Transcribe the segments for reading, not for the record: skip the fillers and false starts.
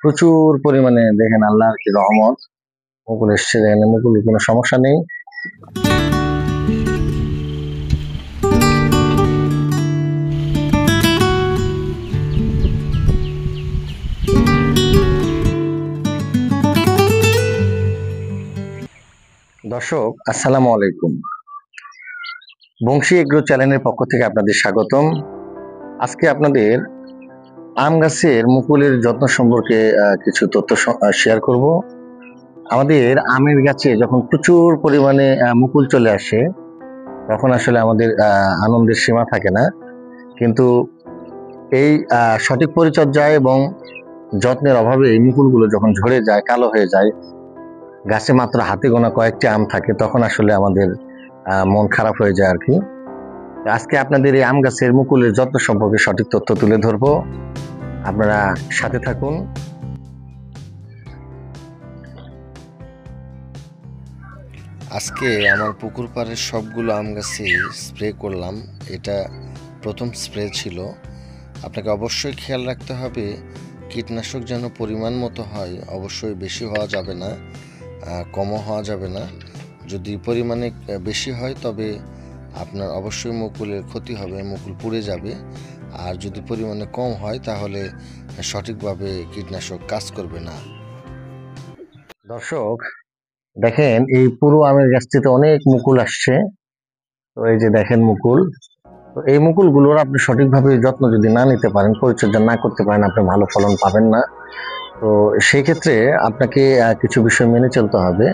প্রচুর পরিমাণে দেখেন আল্লাহর কি রহমত। মুকুল এসছে, দেখেন মুকুল কোনো সমস্যা নেই। দর্শক আসসালামু আলাইকুম, বংশী এগ্রো চ্যানেলের পক্ষ থেকে আপনাদের স্বাগতম। আজকে আপনাদের আম গাছের মুকুলের যত্ন সম্পর্কে কিছু তথ্য শেয়ার করব। আমাদের আমের গাছে যখন প্রচুর পরিমাণে মুকুল চলে আসে তখন আসলে আমাদের আনন্দের সীমা থাকে না, কিন্তু এই সঠিক পরিচর্যা এবং যত্নের অভাবে এই মুকুলগুলো যখন ঝরে যায়, কালো হয়ে যায়, গাছে মাত্র হাতে গোনা কয়েকটি আম থাকে, তখন আসলে আমাদের মন খারাপ হয়ে যায় আর কি। আজকে আপনাদের এই আম গাছের মুকুলের যত্ন সম্পর্কে সঠিক তথ্য তুলে ধরবো, আপনারা সাথে থাকুন। আজকে আমার পুকুর পাড়ের সবগুলো আম গাছে স্প্রে করলাম। এটা প্রথম স্প্রে ছিল। আপনাকে অবশ্যই খেয়াল রাখতে হবে কীটনাশক যেন পরিমাণ মতো হয়, অবশ্যই বেশি হওয়া যাবে না, কমও হওয়া যাবে না। যদি পরিমাণে বেশি হয় তবে আপনার অবশ্যই মুকুলের ক্ষতি হবে, মুকুল পুড়ে যাবে। আর যদি পরিমাণে কম হয় তাহলে সঠিকভাবে কীটনাশক কাজ করবে না। দর্শক দেখেন, এই পুরো আমের গাছটিতে অনেক মুকুল আসছে। তো এই যে দেখেন মুকুল, তো এই মুকুলগুলোর আপনি সঠিকভাবে যত্ন যদি না নিতে পারেন, পরিচর্যা না করতে পারেন, আপনি ভালো ফলন পাবেন না। তো সেই ক্ষেত্রে আপনাকে কিছু বিষয় মেনে চলতে হবে।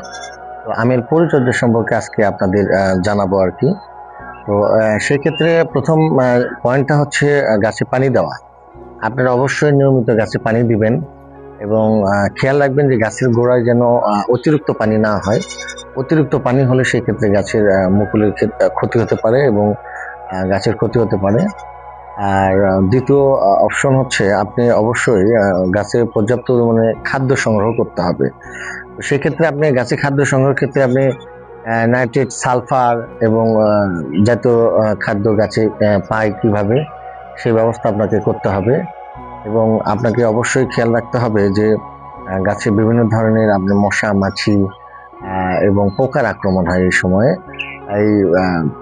তো আমের পরিচর্যা সম্পর্কে আজকে আপনাদের জানাবো আর কি। তো সেই ক্ষেত্রে প্রথম পয়েন্টটা হচ্ছে গাছে পানি দেওয়া। আপনারা অবশ্যই নিয়মিত গাছে পানি দিবেন এবং খেয়াল রাখবেন যে গাছের গোড়ায় যেন অতিরিক্ত পানি না হয়। অতিরিক্ত পানি হলে সেই ক্ষেত্রে গাছের মুকুলের ক্ষতি হতে পারে এবং গাছের ক্ষতি হতে পারে। আর দ্বিতীয় অপশন হচ্ছে আপনি অবশ্যই গাছে পর্যাপ্ত পরিমাণে খাদ্য সংগ্রহ করতে হবে। সেক্ষেত্রে আপনি গাছে খাদ্য সংগ্রহের ক্ষেত্রে আপনি নাইট্রেট, সালফার এবং জাতীয় খাদ্য গাছে পায় কিভাবে, সেই ব্যবস্থা আপনাকে করতে হবে। এবং আপনাকে অবশ্যই খেয়াল রাখতে হবে যে গাছে বিভিন্ন ধরনের আপনি মশা, মাছি এবং পোকার আক্রমণ হয় এই সময়ে। এই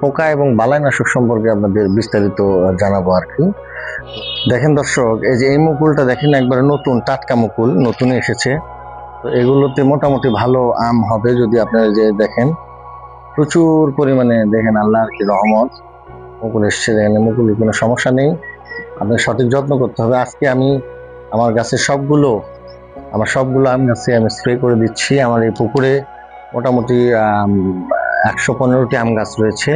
পোকা এবং বালাইনাশক সম্পর্কে আপনাদের বিস্তারিত জানাবো আর কি। দেখেন দর্শক, এই যে এই মুকুলটা দেখেন, একবারে নতুন টাটকা মুকুল, নতুন এসেছে। তো এগুলোতে মোটামুটি ভালো আম হবে যদি আপনারা যে দেখেন প্রচুর পরিমাণে, দেখেন আল্লাহর কি রহমত, মুকুল এসছে, দেখেন মুকুল কোনো সমস্যা নেই। আপনার সঠিক যত্ন করতে হবে। আজকে আমি আমার গাছের সবগুলো আম গাছে আমি স্প্রে করে দিচ্ছি। আমার এই পুকুরে মোটামুটি 115টি আম গাছ রয়েছে।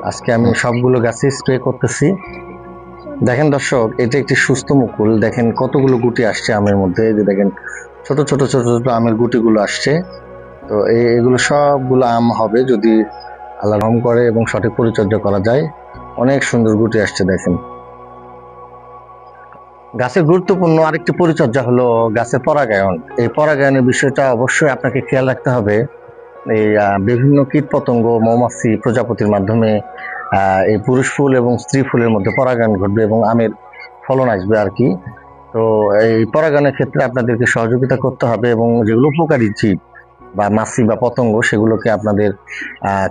আজকে আমি সবগুলো গাছে স্প্রে করতেছি। দেখেন দর্শক, এটা একটি সুস্থ মুকুল, দেখেন কতগুলো গুটি আসছে আমের মধ্যে। এই যে দেখেন ছোট ছোট ছোট ছোট আমের গুটিগুলো আসছে। তো এগুলো সবগুলো আম হবে যদি আল্লাহ রহম করে এবং সঠিক পরিচর্যা করা যায়। অনেক সুন্দর গুটি আসছে দেখেন। গাছের গুরুত্বপূর্ণ আরেকটি পরিচর্যা হলো গাছের পরাগায়ন। এই পরাগায়নের বিষয়টা অবশ্যই আপনাকে খেয়াল রাখতে হবে। এই বিভিন্ন কীট পতঙ্গ, মৌমাছি, প্রজাপতির মাধ্যমে এই পুরুষ ফুল এবং স্ত্রী ফুলের মধ্যে পরাগায়ন ঘটবে এবং আমের ফলন আসবে আর কি। তো এই পরাগায়নের ক্ষেত্রে আপনাদেরকে সহযোগিতা করতে হবে এবং যেগুলো উপকারী জীব বা মাছি বা পতঙ্গ, সেগুলোকে আপনাদের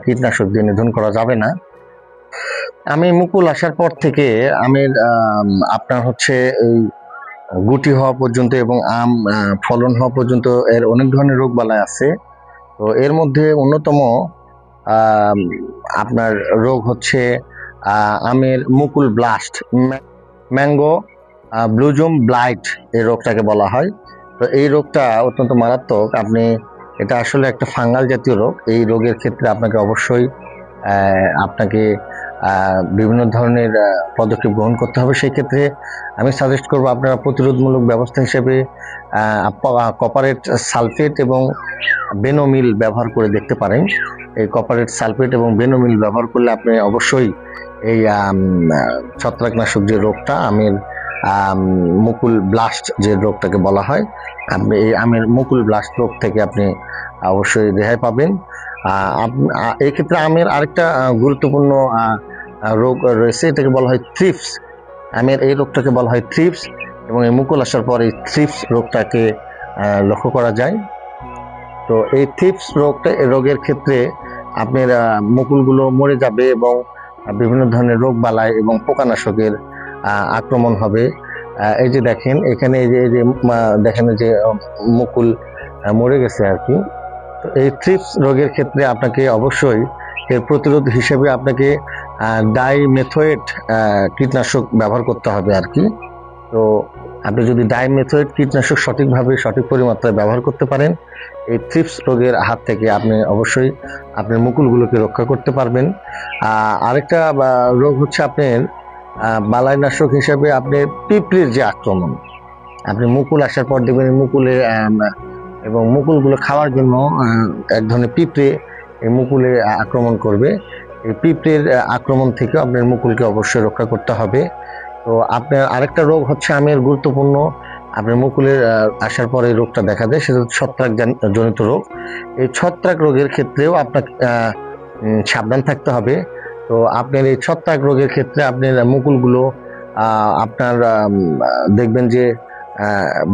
কীটনাশক দিয়ে নিধন করা যাবে না। আমি মুকুল আসার পর থেকে আমের আপনার হচ্ছে এই গুটি হওয়া পর্যন্ত এবং আম ফলন হওয়া পর্যন্ত এর অনেক ধরনের রোগ বালাই আছে। তো এর মধ্যে অন্যতম আপনার রোগ হচ্ছে আমের মুকুল ব্লাস্ট, ম্যাঙ্গো ব্লুজুম ব্লাইট, এই রোগটাকে বলা হয়। তো এই রোগটা অত্যন্ত মারাত্মক। এটা আসলে একটা ফাঙ্গাল জাতীয় রোগ। এই রোগের ক্ষেত্রে আপনাকে অবশ্যই আপনাকে বিভিন্ন ধরনের পদক্ষেপ গ্রহণ করতে হবে। সেই ক্ষেত্রে আমি সাজেস্ট করব আপনারা প্রতিরোধমূলক ব্যবস্থা হিসেবে কপারেট সালফেট এবং বেনোমিল ব্যবহার করে দেখতে পারেন। এই কপারেট সালফেট এবং বেনোমিল ব্যবহার করলে আপনি অবশ্যই এই ছত্রাকনাশক যে রোগটা, আমের মুকুল ব্লাস্ট যে রোগটাকে বলা হয়, আপনি এই আমের মুকুল ব্লাস্ট রোগ থেকে আপনি অবশ্যই রেহাই পাবেন। এই ক্ষেত্রে আমের আরেকটা গুরুত্বপূর্ণ রোগ রয়েছে, এটাকে বলা হয় থ্রিপস। আমের এই রোগটাকে বলা হয় থ্রিপস। এবং এই মুকুল আসার পর এই থ্রিপস রোগটাকে লক্ষ্য করা যায়। তো এই থ্রিপস রোগের ক্ষেত্রে আপনার মুকুলগুলো মরে যাবে এবং বিভিন্ন ধরনের রোগ বালাই এবং পোকানাশকের আক্রমণ হবে। এই যে দেখেন এখানে এই যে দেখেন যে মুকুল মরে গেছে আর কি। তো এই থ্রিপস রোগের ক্ষেত্রে আপনাকে অবশ্যই এর প্রতিরোধ হিসেবে আপনাকে ডাইমেথোয়েট কীটনাশক ব্যবহার করতে হবে আর কি। তো আপনি যদি ডাইমেথোয়েট কীটনাশক সঠিকভাবে সঠিক পরিমাত্রায় ব্যবহার করতে পারেন, এই থ্রিপস রোগের হাত থেকে আপনি অবশ্যই আপনার মুকুলগুলোকে রক্ষা করতে পারবেন। আরেকটা রোগ হচ্ছে আপনার বালাইনাশক হিসেবে আপনার পিঁপড়ের যে আক্রমণ, আপনি মুকুল আসার পর দেখবেন মুকুলে এবং মুকুলগুলো খাওয়ার জন্য এক ধরনের পিঁপড়ে এই মুকুলে আক্রমণ করবে। এই পিঁপড়ের আক্রমণ থেকে আপনার মুকুলকে অবশ্যই রক্ষা করতে হবে। তো আপনার আরেকটা রোগ হচ্ছে আমের গুরুত্বপূর্ণ, আপনার মুকুলের আসার পরে এই রোগটা দেখা যায়, সেটা হচ্ছে ছত্রাক জনিত রোগ। এই ছত্রাক রোগের ক্ষেত্রেও আপনাকে সাবধান থাকতে হবে। তো আপনার এই ছত্রাক রোগের ক্ষেত্রে আপনার মুকুলগুলো আপনার দেখবেন যে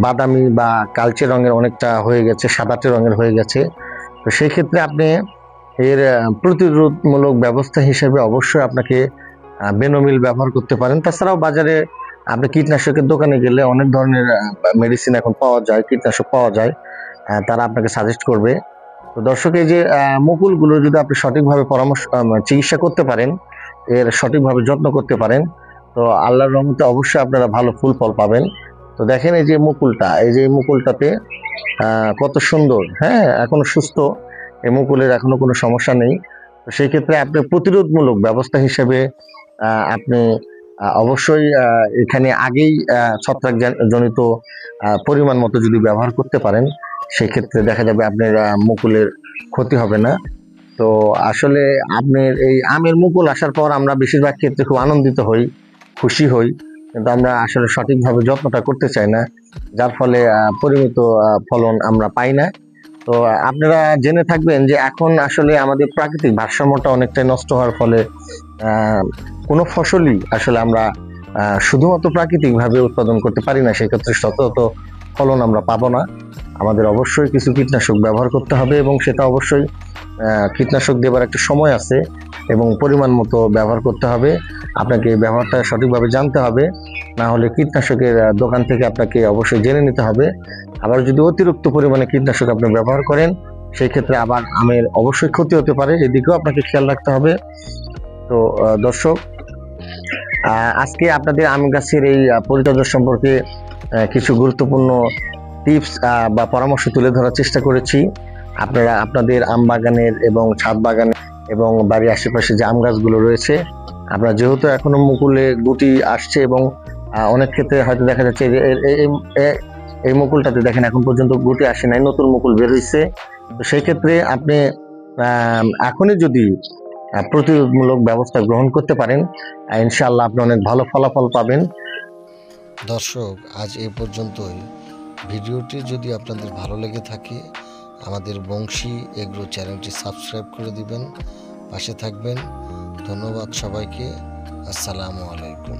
বাদামি বা কালচে রঙের অনেকটা হয়ে গেছে, সাদাটে রঙের হয়ে গেছে। তো সেই ক্ষেত্রে আপনি এর প্রতিরোধমূলক ব্যবস্থা হিসেবে অবশ্যই আপনাকে বেনোমিল ব্যবহার করতে পারেন। তাছাড়াও বাজারে আপনি কীটনাশকের দোকানে গেলে অনেক ধরনের মেডিসিন এখন পাওয়া যায়, কীটনাশক পাওয়া যায়, তারা আপনাকে সাজেস্ট করবে। তো দর্শক, এই যে মুকুলগুলো যদি আপনি সঠিকভাবে চিকিৎসা করতে পারেন, এর সঠিকভাবে যত্ন করতে পারেন, তো আল্লাহর রহমতে অবশ্যই আপনারা ভালো ফুল ফল পাবেন। তো দেখেন এই যে মুকুলটা, এই যে মুকুলটাতে কত সুন্দর, হ্যাঁ এখনো সুস্থ, এই মুকুলের এখনো কোনো সমস্যা নেই। তো সেই ক্ষেত্রে আপনি প্রতিরোধমূলক ব্যবস্থা হিসেবে আপনি অবশ্যই এখানে আগেই ছত্রাক জনিত পরিমাণ মতো যদি ব্যবহার করতে পারেন, সেই ক্ষেত্রে দেখা যাবে আপনার মুকুলের ক্ষতি হবে না। তো আসলে আপনার এই আমের মুকুল আসার পর আমরা বেশিরভাগ ক্ষেত্রে খুব আনন্দিত হই, খুশি হই, কিন্তু আমরা আসলে সঠিকভাবে যত্নটা করতে চাই না, যার ফলে পরিমিত ফলন আমরা পাই না। তো আপনারা জেনে থাকবেন যে এখন আসলে আমাদের প্রাকৃতিক ভারসাম্যটা অনেকটাই নষ্ট হওয়ার ফলে কোনো ফসলই আসলে আমরা শুধুমাত্র প্রাকৃতিকভাবে উৎপাদন করতে পারি না, সেক্ষেত্রে শতত ফলন আমরা পাবো না। আমাদের অবশ্যই কিছু কীটনাশক ব্যবহার করতে হবে এবং সেটা অবশ্যই কীটনাশক দেবার একটা সময় আছে এবং পরিমাণ মতো ব্যবহার করতে হবে। আপনাকে ব্যবহারটা সঠিকভাবে জানতে হবে, না হলে কীটনাশকের দোকান থেকে আপনাকে অবশ্যই জেনে নিতে হবে। আবার যদি অতিরিক্ত পরিমাণে কীটনাশক আপনি ব্যবহার করেন, সেই ক্ষেত্রে আবার আমের অবশ্যই ক্ষতি হতে পারে, এদিকেও আপনাকে খেয়াল রাখতে হবে। তো দর্শক, আজকে আপনাদের আম গাছের এই পরিচর্যা সম্পর্কে কিছু গুরুত্বপূর্ণ টিপস বা পরামর্শ তুলে ধরার চেষ্টা করেছি। আপনারা আপনাদের আম বাগানের এবং ছাদ বাগানে এবং বাড়ির আশেপাশে যে আম গাছগুলো রয়েছে, আপনারা যেহেতু এখনো মুকুলে গুটি আসছে এবং অনেক ক্ষেত্রে হয়তো দেখা যাচ্ছে যে এই মুকুলটাতে দেখেন এখন পর্যন্ত গুটি আসে নাই, নতুন মুকুল বের হয়েছে। তো সেই ক্ষেত্রে আপনি এখনই যদি প্রতিরোধমূলক ব্যবস্থা গ্রহণ করতে পারেন, ইনশাআল্লাহ আপনি অনেক ভালো ফলাফল পাবেন। দর্শক, আজ এ পর্যন্তই। ভিডিওটি যদি আপনাদের ভালো লেগে থাকে, আমাদের বংশী এগ্রো চ্যানেলটি সাবস্ক্রাইব করে দিবেন, পাশে থাকবেন। ধন্যবাদ সবাইকে। আসসালামু আলাইকুম।